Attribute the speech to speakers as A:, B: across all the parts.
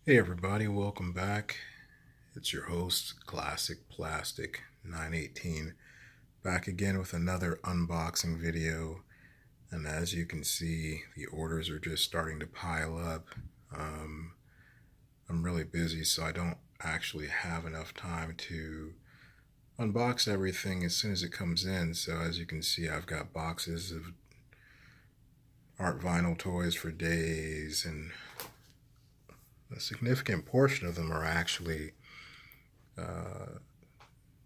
A: Hey everybody, welcome back. It's your host, Classic Plastic 918, back again with another unboxing video. And as you can see, the orders are just starting to pile up. Um, I'm really busy, so I don't actually have enough time to unbox everything as soon as it comes in. So as you can see, I've got boxes of art vinyl toys for days, and a significant portion of them are actually uh,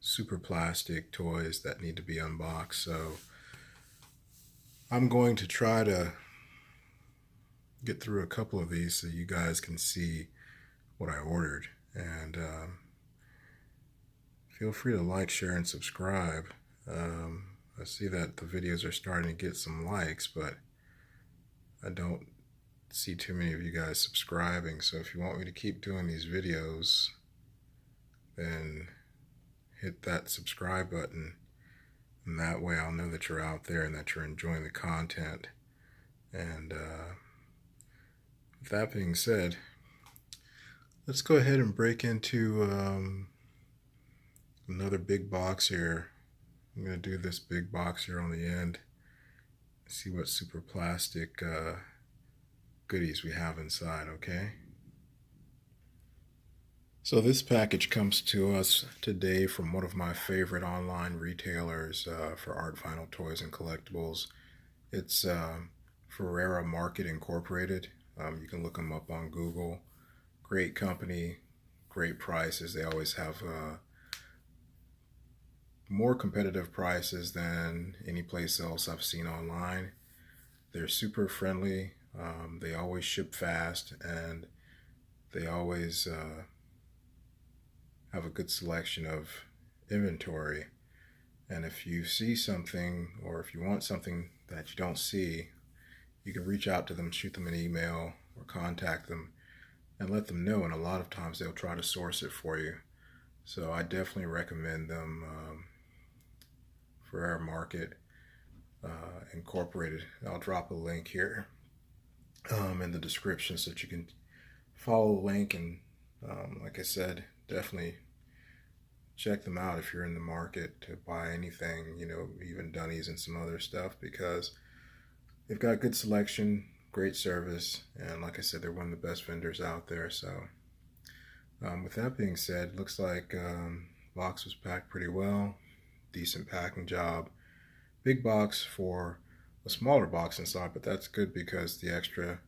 A: Superplastic toys that need to be unboxed. So I'm going to try to get through a couple of these so you guys can see what I ordered. And feel free to like, share, and subscribe. I see that the videos are starting to get some likes, but I don't see too many of you guys subscribing. So if you want me to keep doing these videos, then hit that subscribe button, and that way I'll know that you're out there and that you're enjoying the content. And with that being said, let's go ahead and break into another big box here. I'm going to do this big box here on the end, see what Superplastic goodies we have inside, okay? So this package comes to us today from one of my favorite online retailers for art vinyl toys and collectibles. It's Ferrera Market Incorporated. You can look them up on Google. Great company, great prices. They always have more competitive prices than any place else I've seen online. They're super friendly. They always ship fast, and they always have a good selection of inventory. And if you see something, or if you want something that you don't see, you can reach out to them, shoot them an email, or contact them and let them know. And a lot of times they'll try to source it for you. So I definitely recommend them. Ferrera Market Incorporated. I'll drop a link here in the description so that you can follow the link. And like I said, definitely check them out if you're in the market to buy anything, even Dunnies and some other stuff, because they've got good selection, great service, and like I said, they're one of the best vendors out there. So with that being said, looks like box was packed pretty well. Decent packing job. Big box for a smaller box inside, but that's good because the extra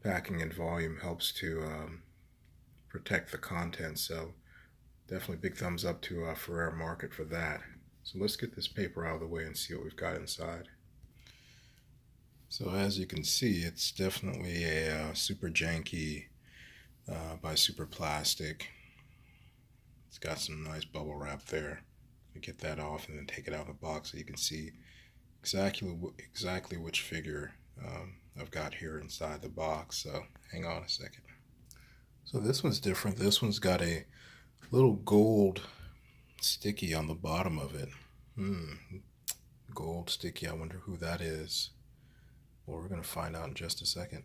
A: packing and volume helps to protect the content. So definitely big thumbs up to Ferrera Market for that. So let's get this paper out of the way and see what we've got inside. So as you can see, it's definitely a SuperJanky by Superplastic. It's got some nice bubble wrap there. Get that off and then take it out of the box so you can see exactly which figure I've got here inside the box. So hang on a second. So this one's different. This one's got a little gold sticky on the bottom of it. Gold sticky. I wonder who that is. Well, we're going to find out in just a second.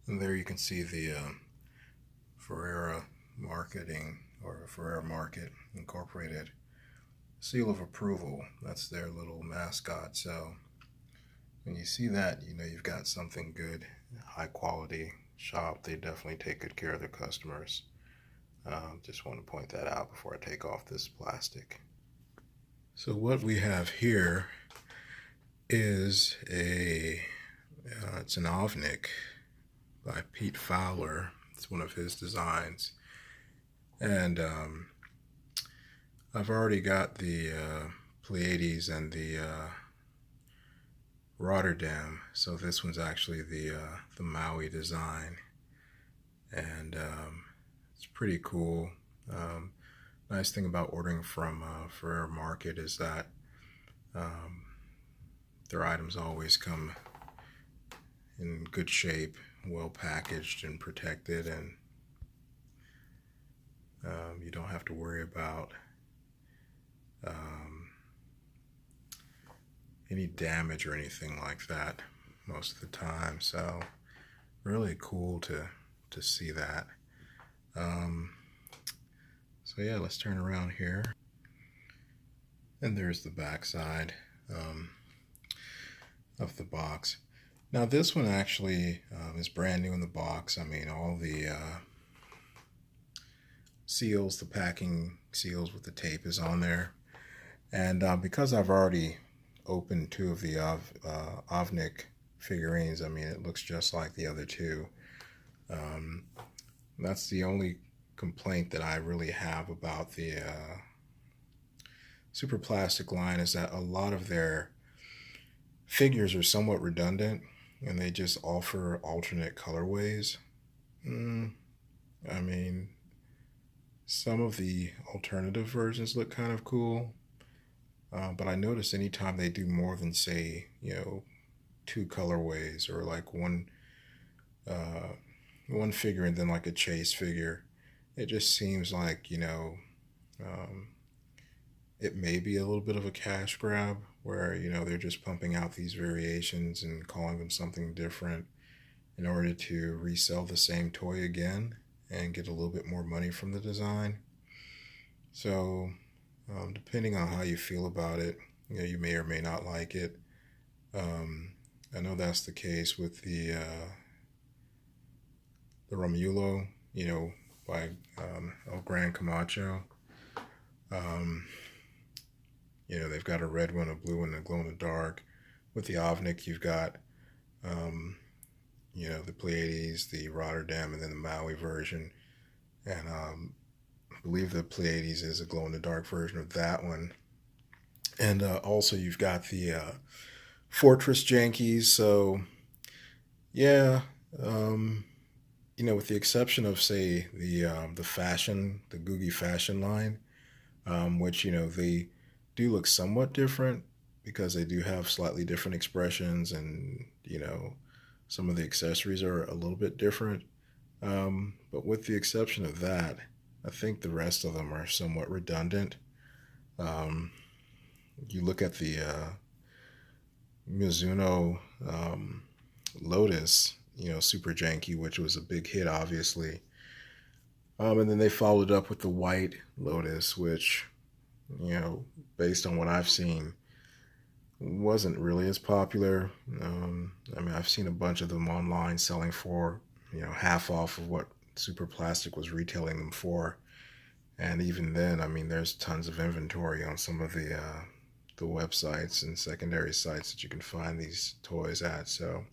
A: And there you can see the Ferrera Marketing or Ferrera Market Incorporated seal of approval. That's their little mascot. So when you see that, you've got something good, high quality shop. They definitely take good care of their customers. Just want to point that out before I take off this plastic. So what we have here is it's an Ovnik by Pete Fowler. It's one of his designs. And I've already got the Pleiades and the Rotterdam. So this one's actually the Maui design. And it's pretty cool. Nice thing about ordering from Ferrera Market is that their items always come in good shape, well packaged and protected, and you don't have to worry about any damage or anything like that most of the time. So really cool to to see that. So yeah, let's turn around here. And there's the back side of the box. Now this one actually is brand new in the box. I mean, all the seals, the packing seals with the tape is on there. And because I've already opened two of the Ovnik figurines, I mean, it looks just like the other two. That's the only complaint that I really have about the Superplastic line, is that a lot of their figures are somewhat redundant and they just offer alternate colorways. I mean, some of the alternative versions look kind of cool, but I notice anytime they do more than, say, two colorways, or like one figure and then like a chase figure, it just seems like, it may be a little bit of a cash grab where, they're just pumping out these variations and calling them something different in order to resell the same toy again and get a little bit more money from the design. So depending on how you feel about it, you may or may not like it. I know that's the case with the Romulo, by El Gran Camacho. They've got a red one, a blue one, and a glow in the dark. With the Ovnik, you've got, the Pleiades, the Rotterdam, and then the Maui version. And I believe the Pleiades is a glow in the dark version of that one. And also you've got the Fortress Jankies. So, yeah, with the exception of, say, the Googie fashion line, which, they do look somewhat different because they do have slightly different expressions, and some of the accessories are a little bit different, but with the exception of that, I think the rest of them are somewhat redundant. You look at the Mizuno Lotus, SuperJanky, which was a big hit, obviously, and then they followed up with the white Lotus, which, based on what I've seen, wasn't really as popular. I mean, I've seen a bunch of them online selling for, half off of what Superplastic was retailing them for. And even then, I mean, there's tons of inventory on some of the websites and secondary sites that you can find these toys at. So,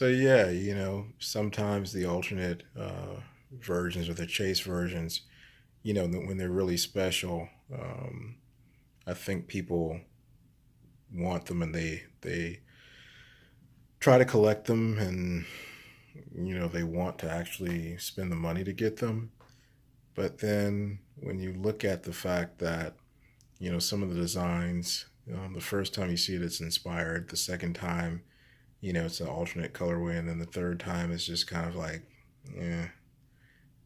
A: yeah, sometimes the alternate versions or the chase versions, when they're really special, I think people want them and they try to collect them, and they want to actually spend the money to get them. But then when you look at the fact that some of the designs, the first time you see it, it's inspired. The second time, it's an alternate colorway, and then the third time it's just kind of like,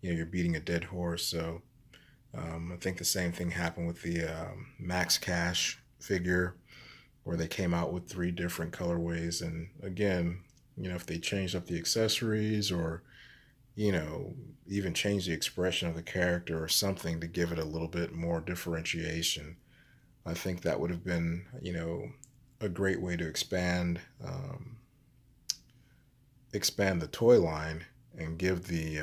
A: you're beating a dead horse. So I think the same thing happened with the Max Cash figure, where they came out with 3 different colorways. And again, if they changed up the accessories, or, even change the expression of the character or something to give it a little bit more differentiation, I think that would have been, a great way to expand the toy line and give the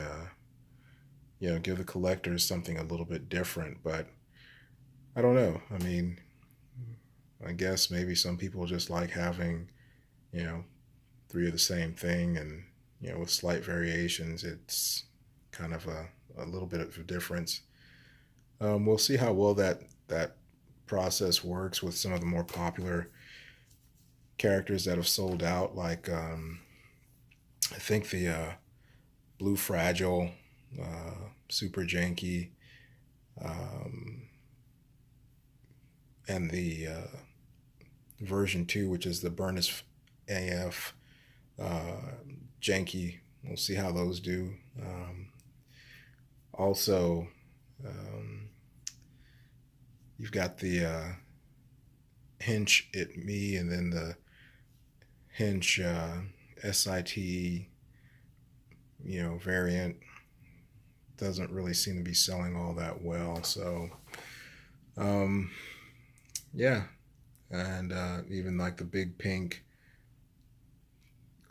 A: give the collectors something a little bit different. But I don't know. I mean, I guess maybe some people just like having, 3 of the same thing, and, with slight variations, it's kind of a little bit of a difference. We'll see how well that process works with some of the more popular characters that have sold out, like I think the Blue Fragile, SuperJanky, and the version 2, which is the Burnus AF Janky. We'll see how those do. Also, you've got the Hinch It Me, and then the Hinch SIT, variant doesn't really seem to be selling all that well. So, yeah. And even like the big pink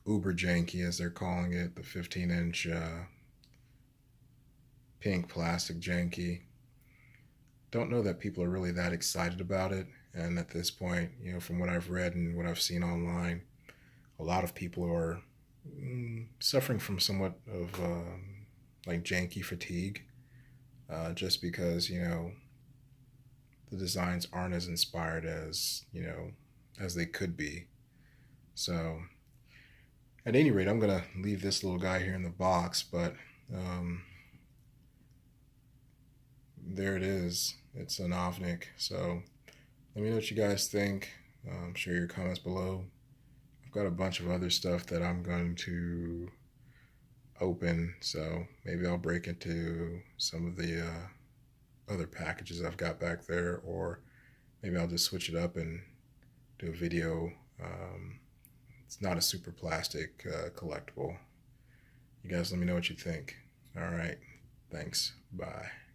A: UberJanky, as they're calling it, the 15-inch pink plastic janky. Don't know that people are really that excited about it. And at this point, from what I've read and what I've seen online, a lot of people are suffering from somewhat of like janky fatigue, just because the designs aren't as inspired as as they could be. So at any rate, I'm gonna leave this little guy here in the box, but there it is. It's an Ovnik. So let me know what you guys think. Share your comments below. I've got a bunch of other stuff that I'm going to open, so maybe I'll break into some of the other packages I've got back there, or maybe I'll just switch it up and do a video. It's not a Superplastic collectible. You guys let me know what you think. All right, thanks. Bye.